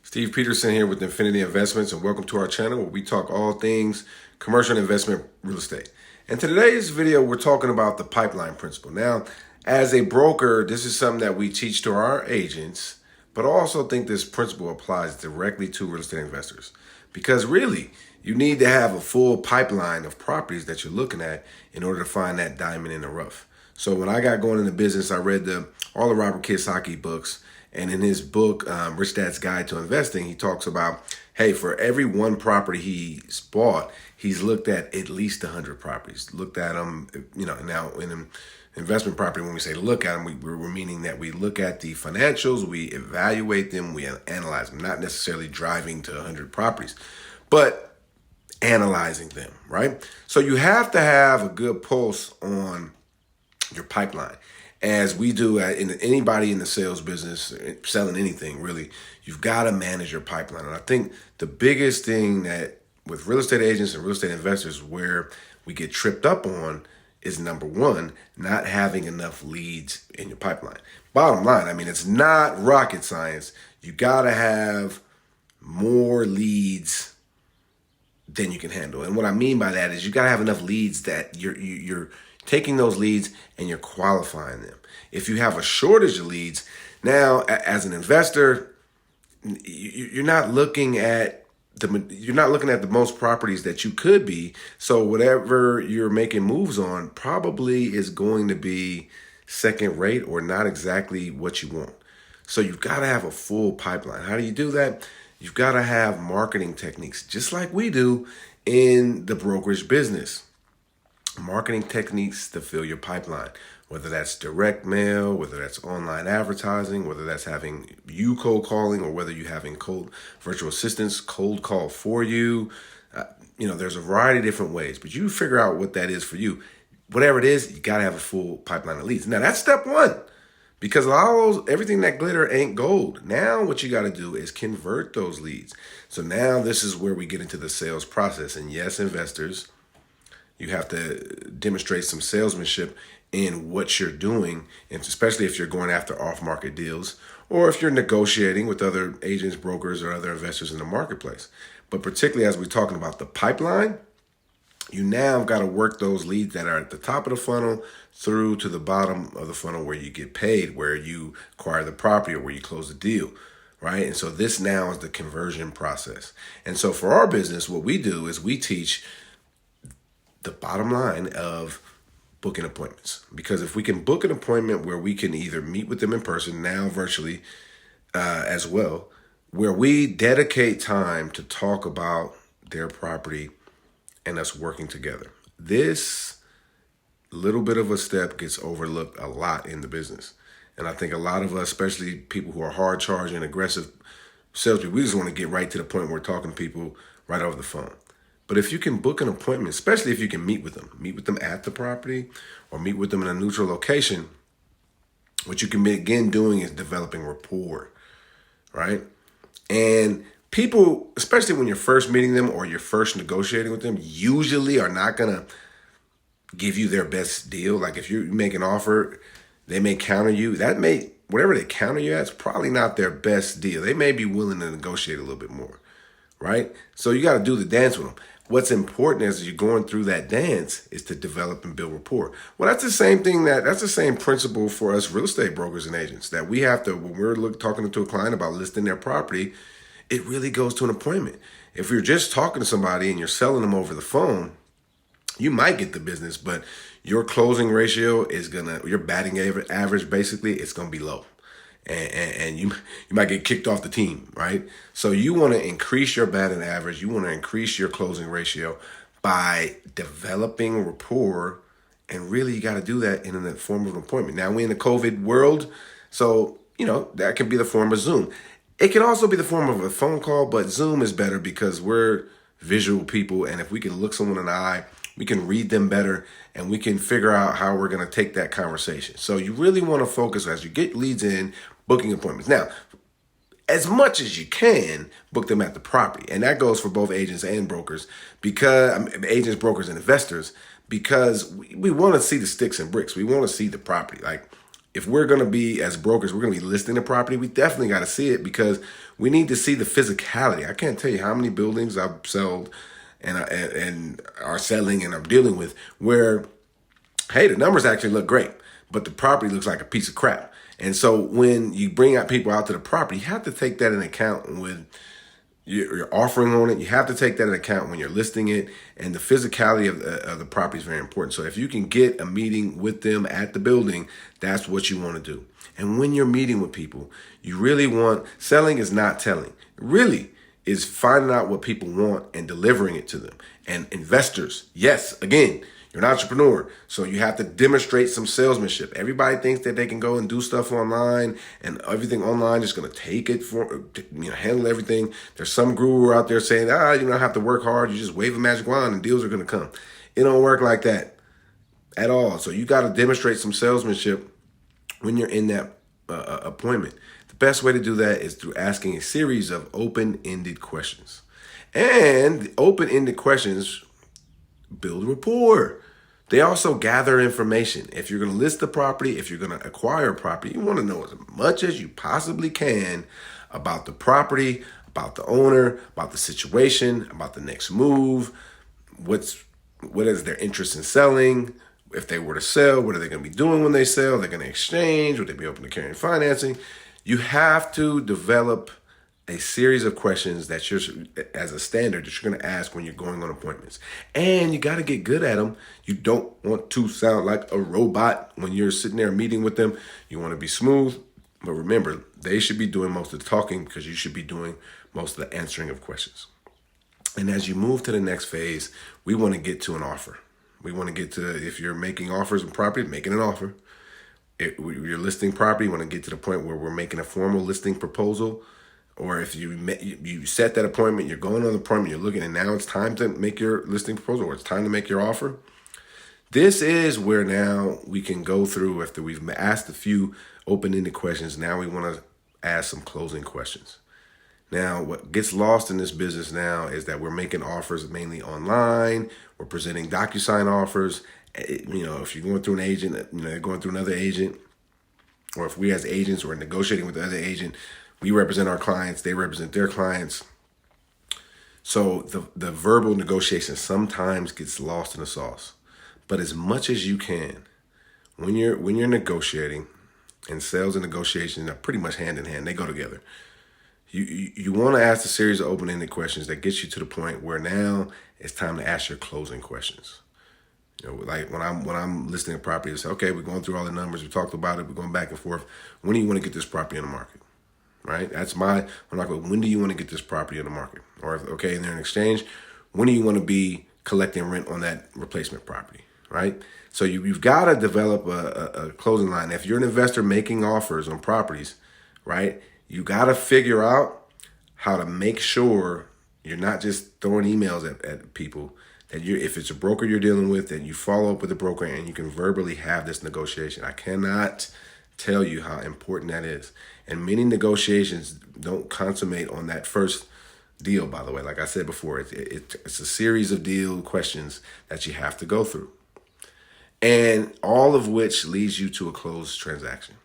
Steve Peterson here with Infinity Investments, and welcome to our channel where we talk all things commercial and investment real estate. In today's video, we're talking about the pipeline principle. Now, as a broker, this is something that we teach to our agents, but I also think this principle applies directly to real estate investors because really, you need to have a full pipeline of properties that you're looking at in order to find that diamond in the rough. So when I got going into business, I read all the Robert Kiyosaki books. And in his book, Rich Dad's Guide to Investing, he talks about, hey, for every one property he's bought, he's looked at least 100 properties. Looked at them, now in an investment property, when we say look at them, we're meaning that we look at the financials, we evaluate them, we analyze them, not necessarily driving to 100 properties, but analyzing them, right? So you have to have a good pulse on your pipeline. As we do anybody in the sales business, selling anything really, you've got to manage your pipeline. And I think the biggest thing that with real estate agents and real estate investors where we get tripped up on is number one, not having enough leads in your pipeline. Bottom line, I mean, it's not rocket science. You got to have more leads than you can handle. And what I mean by that is you got to have enough leads that you're taking those leads and you're qualifying them. If you have a shortage of leads, now as an investor, you're not looking at the most properties that you could be. So whatever you're making moves on probably is going to be second rate or not exactly what you want. So you've got to have a full pipeline. How do you do that? You've got to have marketing techniques, just like we do in the brokerage business. Marketing techniques to fill your pipeline, whether that's direct mail, whether that's online advertising, whether that's having you cold calling, or whether you're having cold virtual assistants cold call for you. There's a variety of different ways, but you figure out what that is for you. Whatever it is, you got to have a full pipeline of leads. Now that's step one, because everything that glitter ain't gold. Now what you got to do is convert those leads. So now this is where we get into the sales process. And yes, investors, you have to demonstrate some salesmanship in what you're doing, and especially if you're going after off-market deals or if you're negotiating with other agents, brokers, or other investors in the marketplace. But particularly as we're talking about the pipeline, you now got to work those leads that are at the top of the funnel through to the bottom of the funnel where you get paid, where you acquire the property or where you close the deal, right? And so this now is the conversion process. And so for our business, what we do is we teach the bottom line of booking appointments, because if we can book an appointment where we can either meet with them in person, now virtually as well, where we dedicate time to talk about their property and us working together. This little bit of a step gets overlooked a lot in the business. And I think a lot of us, especially people who are hard charging, aggressive salespeople, we just want to get right to the point where we're talking to people right over the phone. But if you can book an appointment, especially if you can meet with them at the property or meet with them in a neutral location, what you can begin doing is developing rapport, right? And people, especially when you're first meeting them or you're first negotiating with them, usually are not going to give you their best deal. Like if you make an offer, they may counter you. Whatever they counter you at, it's probably not their best deal. They may be willing to negotiate a little bit more, right? So you got to do the dance with them. What's important as you're going through that dance is to develop and build rapport. Well, that's the same thing that's the same principle for us real estate brokers and agents, that we have to, when we're talking to a client about listing their property, it really goes to an appointment. If you're just talking to somebody and you're selling them over the phone, you might get the business, but your closing ratio your batting average, basically, it's going to be low. And you might get kicked off the team, right? So you want to increase your batting average. You want to increase your closing ratio by developing rapport. And really, you got to do that in the form of an appointment. Now, we're in the COVID world, so, that can be the form of Zoom. It can also be the form of a phone call, but Zoom is better because we're visual people. And if we can look someone in the eye, we can read them better, and we can figure out how we're going to take that conversation. So you really want to focus as you get leads in, booking appointments. Now, as much as you can, book them at the property. And that goes for both agents and brokers, agents, brokers, and investors, because we want to see the sticks and bricks. We want to see the property. Like, if we're going to be, as brokers, we're going to be listing the property, we definitely got to see it, because we need to see the physicality. I can't tell you how many buildings I've sold and are selling and I'm dealing with where, hey, the numbers actually look great, but the property looks like a piece of crap. And so when you bring out people out to the property, you have to take that in account when you're offering on it. You have to take that into account when you're listing it, and the physicality of the property is very important. So if you can get a meeting with them at the building, that's what you want to do. And when you're meeting with people, you really want, selling is not telling. Really is finding out what people want and delivering it to them. And investors, yes, again, you're an entrepreneur, so you have to demonstrate some salesmanship. Everybody thinks that they can go and do stuff online, and everything online is going to take it for, handle everything. There's some guru out there saying, you don't have to work hard. You just wave a magic wand and deals are going to come. It don't work like that at all. So you got to demonstrate some salesmanship when you're in that appointment. The best way to do that is through asking a series of open-ended questions. And open-ended questions build rapport. They also gather information. If you're going to list the property, if you're going to acquire a property, you want to know as much as you possibly can about the property, about the owner, about the situation, about the next move, what is their interest in selling. If they were to sell, what are they going to be doing when they sell? They're going to exchange. Would they be open to carrying financing? You have to develop a series of questions that you're, as a standard, that you're going to ask when you're going on appointments. And you got to get good at them. You don't want to sound like a robot when you're sitting there meeting with them. You want to be smooth. But remember, they should be doing most of the talking, because you should be doing most of the answering of questions. And as you move to the next phase, we want to get to an offer. We want to get to, if you're making offers on property, making an offer. If you're listing property, you want to get to the point where we're making a formal listing proposal. Or if you set that appointment, you're going on the appointment, you're looking, and now it's time to make your listing proposal, or it's time to make your offer. This is where now we can go through, after we've asked a few open-ended questions, now we want to ask some closing questions. Now, what gets lost in this business now is that we're making offers mainly online. We're presenting DocuSign offers. If you're going through an agent, they're going through another agent. Or if we as agents are negotiating with the other agent, we represent our clients, they represent their clients. So the verbal negotiation sometimes gets lost in the sauce. But as much as you can, when you're negotiating, and sales and negotiation are pretty much hand in hand, they go together. You want to ask a series of open-ended questions that gets you to the point where now it's time to ask your closing questions. Like when I'm listing a property, I say, okay, we're going through all the numbers, we talked about it, we're going back and forth. When do you want to get this property on the market? Right? That's when do you want to get this property on the market? Or okay, and they're in exchange, when do you want to be collecting rent on that replacement property? Right? So you've got to develop a closing line. If you're an investor making offers on properties, right, you got to figure out how to make sure you're not just throwing emails at people, that if it's a broker you're dealing with, that you follow up with the broker and you can verbally have this negotiation. I cannot tell you how important that is. And many negotiations don't consummate on that first deal, by the way. Like I said before, it's a series of deal questions that you have to go through. And all of which leads you to a closed transaction.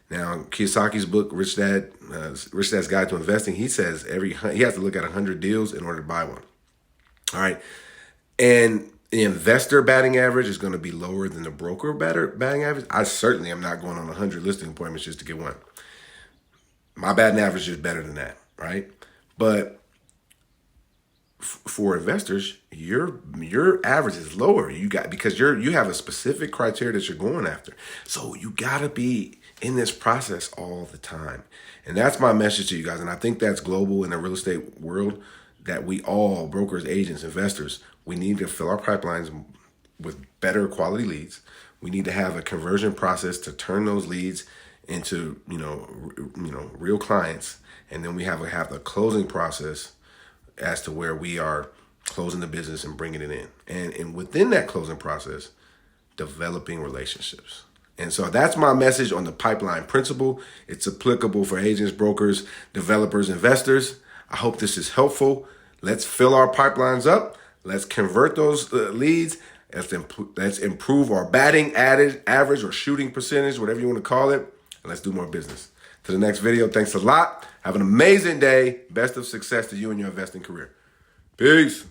Now, Kiyosaki's book, Rich Dad's Guide to Investing, he says he has to look at 100 deals in order to buy one. All right. And the investor batting average is going to be lower than the broker batting average. I certainly am not going on 100 listing appointments just to get one. My batting average is better than that, right? But for investors, your average is lower. Because you have a specific criteria that you're going after. So you got to be in this process all the time. And that's my message to you guys. And I think that's global in the real estate world, that we all, brokers, agents, investors, we need to fill our pipelines with better quality leads. We need to have a conversion process to turn those leads into, real clients. And then we have the closing process as to where we are closing the business and bringing it in. And within that closing process, developing relationships. And so that's my message on the pipeline principle. It's applicable for agents, brokers, developers, investors. I hope this is helpful. Let's fill our pipelines up. Let's convert those leads. Let's improve our batting average or shooting percentage, whatever you want to call it, and let's do more business. To the next video, thanks a lot. Have an amazing day. Best of success to you in your investing career. Peace.